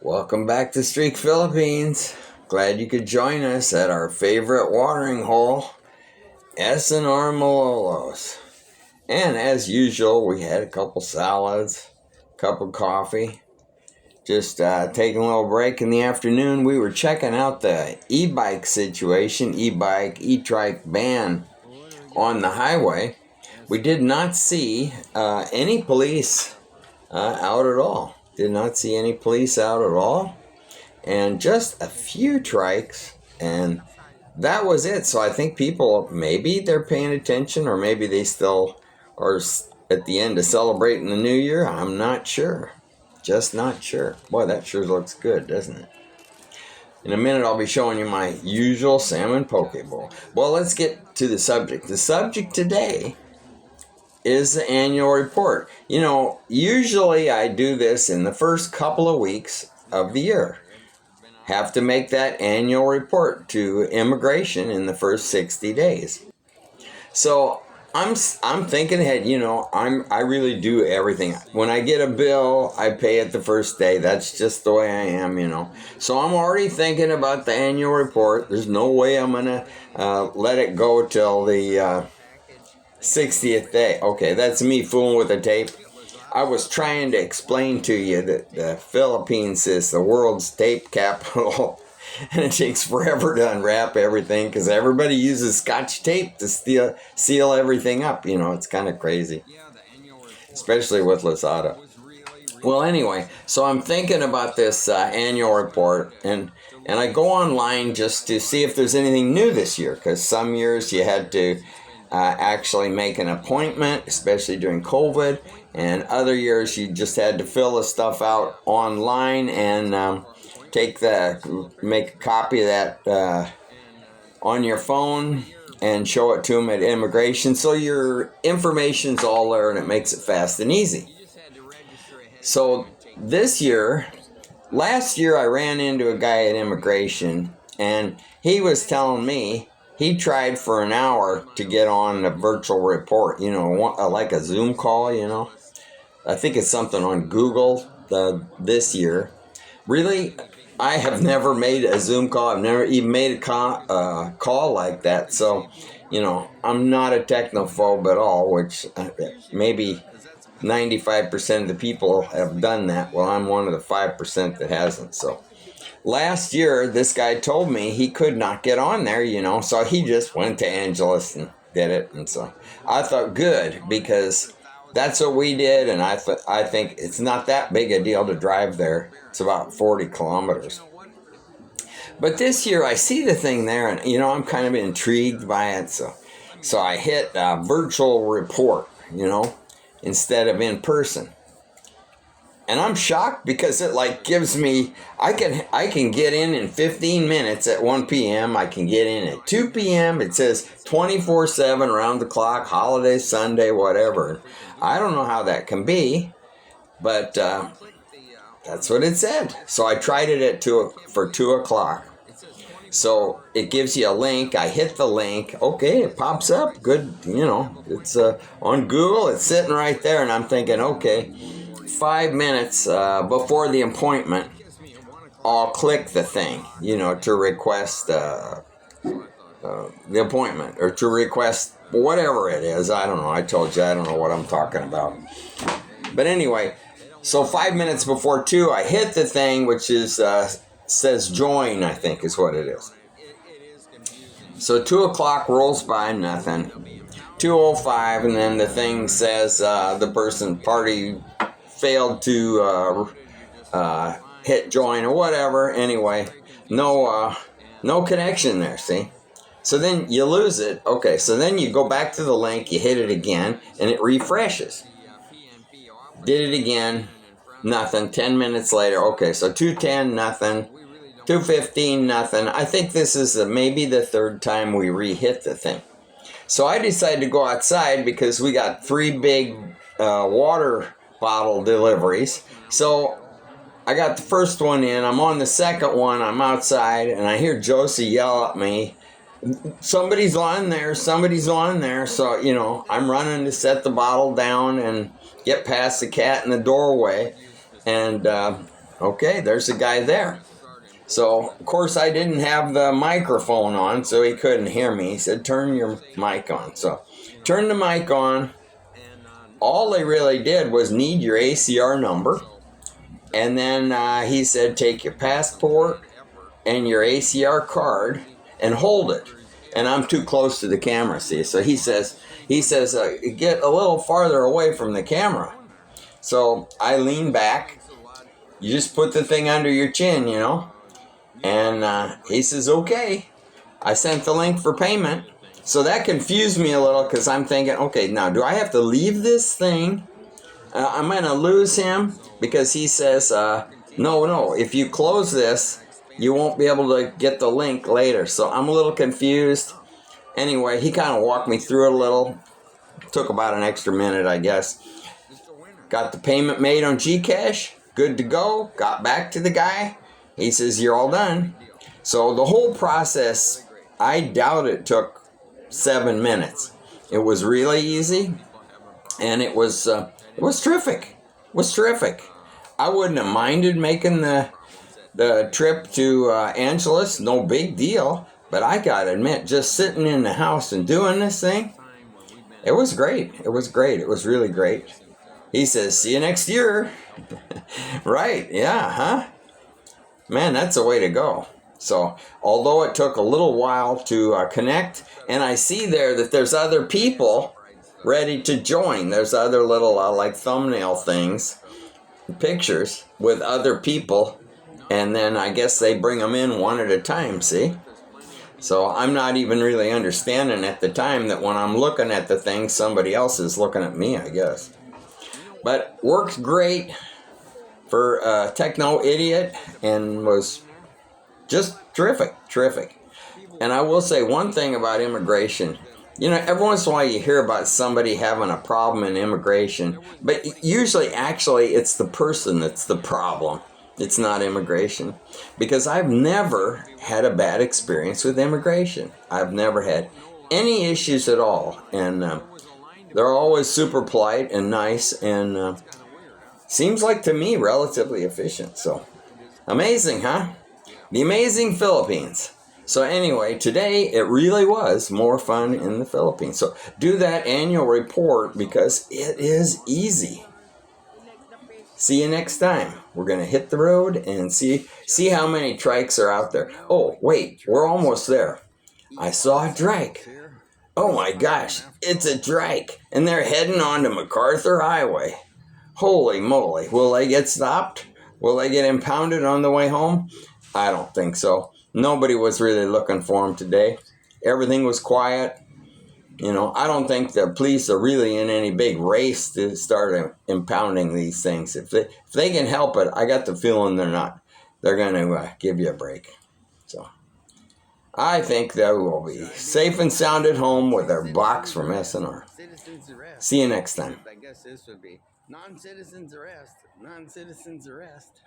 Welcome back to Streak Philippines. Glad you could join us at our favorite watering hole, S&R Malolos. And as usual, we had a couple salads, a cup of coffee. Just taking a little break in the afternoon. We were checking out the e-bike situation, e-trike ban on the highway. We did not see any police out at all. Did not see any police out at all. And just a few trikes, and that was it. So I think people, maybe they're paying attention, or maybe they still are at the end of celebrating the new year. I'm not sure. Just not sure. Boy, that sure looks good, doesn't it? In a minute, I'll be showing you my usual salmon poke bowl. Well, let's get to the subject. The subject today is the annual report. You know, usually I do this in the first couple of weeks of the year. Have to make that annual report to immigration in the first 60 days. So I'm thinking ahead. You know, I really do everything. When I get a bill, I pay it the first day. That's just the way I am, you know. So I'm already thinking about the annual report. There's no way I'm gonna let it go till the 60th day. Okay, that's me fooling with the tape. I was trying to explain to you that the Philippines is the world's tape capital, and it takes forever to unwrap everything because everybody uses Scotch tape to seal everything up. You know, it's kind of crazy, especially with Lazada. Well, anyway, so I'm thinking about this annual report, and I go online just to see if there's anything new this year, because some years you had to actually make an appointment, especially during COVID, and other years you just had to fill the stuff out online and make a copy of that on your phone and show it to them at immigration. So your information's all there, and it makes it fast and easy. So last year I ran into a guy at immigration, and he was telling me he tried for an hour to get on the virtual report, you know, like a Zoom call, you know. I think it's something on Google this year. Really, I have never made a Zoom call. I've never even made a call like that. So, you know, I'm not a technophobe at all, which maybe 95% of the people have done that. Well, I'm one of the 5% that hasn't, so. Last year, this guy told me he could not get on there, you know, so he just went to Angeles and did it. And so I thought, good, because that's what we did, and I think it's not that big a deal to drive there. It's about 40 kilometers. But this year, I see the thing there, and, you know, I'm kind of intrigued by it, so I hit virtual report, you know, instead of in person. And I'm shocked because it like gives me, I can get in 15 minutes at 1 p.m. I can get in at 2 p.m. It says 24/7 around the clock, holiday, Sunday, whatever. I don't know how that can be, but that's what it said. So I tried it for 2 o'clock. So it gives you a link. I hit the link. Okay, it pops up. Good, you know, it's on Google. It's sitting right there, and I'm thinking, okay, 5 minutes before the appointment, I'll click the thing, you know, to request the appointment, or to request whatever it is. I don't know. I told you, I don't know what I'm talking about. But anyway, so 5 minutes before 2, I hit the thing, which is says join, I think is what it is. So 2 o'clock rolls by, nothing. 2:05, and then the thing says the party failed to hit join or whatever. Anyway, no connection there, see? So then you lose it. Okay, so then you go back to the link, you hit it again, and it refreshes. Did it again, nothing. 10 minutes later, okay, so 2:10, nothing. 2:15, nothing. I think this is maybe the third time we re-hit the thing. So I decided to go outside because we got 3 big water bottle deliveries. So I got the first one in. I'm on the second one. I'm outside, and I hear Josie yell at me, somebody's on there. So, you know, I'm running to set the bottle down and get past the cat in the doorway. And Okay, there's a guy there. So, of course, I didn't have the microphone on, so he couldn't hear me. He said, turn your mic on. So, turn the mic on. All they really did was need your ACR number. And then he said, take your passport and your ACR card and hold it. And I'm too close to the camera, see? So he says, get a little farther away from the camera. So I lean back. You just put the thing under your chin, you know. And he says, okay. I sent the link for payment. So that confused me a little because I'm thinking, okay, now do I have to leave this thing? I'm going to lose him because he says, no, if you close this, you won't be able to get the link later. So I'm a little confused. Anyway, he kind of walked me through it a little. Took about an extra minute, I guess. Got the payment made on Gcash. Good to go. Got back to the guy. He says, you're all done. So the whole process, I doubt it took 7 minutes. It was really easy. And it was terrific. It was terrific. I wouldn't have minded making the trip to Angeles. No big deal. But I got to admit, just sitting in the house and doing this thing, it was great. It was great. It was really great. He says, see you next year. Right. Yeah. Huh? Man, that's the way to go. So, although it took a little while to connect, and I see there that there's other people ready to join. There's other little like thumbnail things, pictures with other people, and then I guess they bring them in one at a time, see? So I'm not even really understanding at the time that when I'm looking at the thing, somebody else is looking at me, I guess. But worked great for a techno idiot and was just terrific. And I will say one thing about immigration. You know, every once in a while you hear about somebody having a problem in immigration, but usually actually it's the person that's the problem. It's not immigration. Because I've never had a bad experience with immigration. I've never had any issues at all. And they're always super polite and nice and seems like to me relatively efficient. So amazing, huh? The amazing Philippines. So anyway, today it really was more fun in the Philippines. So do that annual report because it is easy. See you next time. We're going to hit the road and see how many trikes are out there. Oh, wait, we're almost there. I saw a trike. Oh my gosh, it's a trike. And they're heading on to MacArthur Highway. Holy moly. Will they get stopped? Will they get impounded on the way home? I don't think so. Nobody was really looking for them today. Everything was quiet. You know, I don't think the police are really in any big race to start impounding these things. If they can help it, I got the feeling they're not. They're going to give you a break. So I think they will be safe and sound at home with their box from SNR. See you next time. I guess this would be non-citizens arrest. Non-citizens arrest.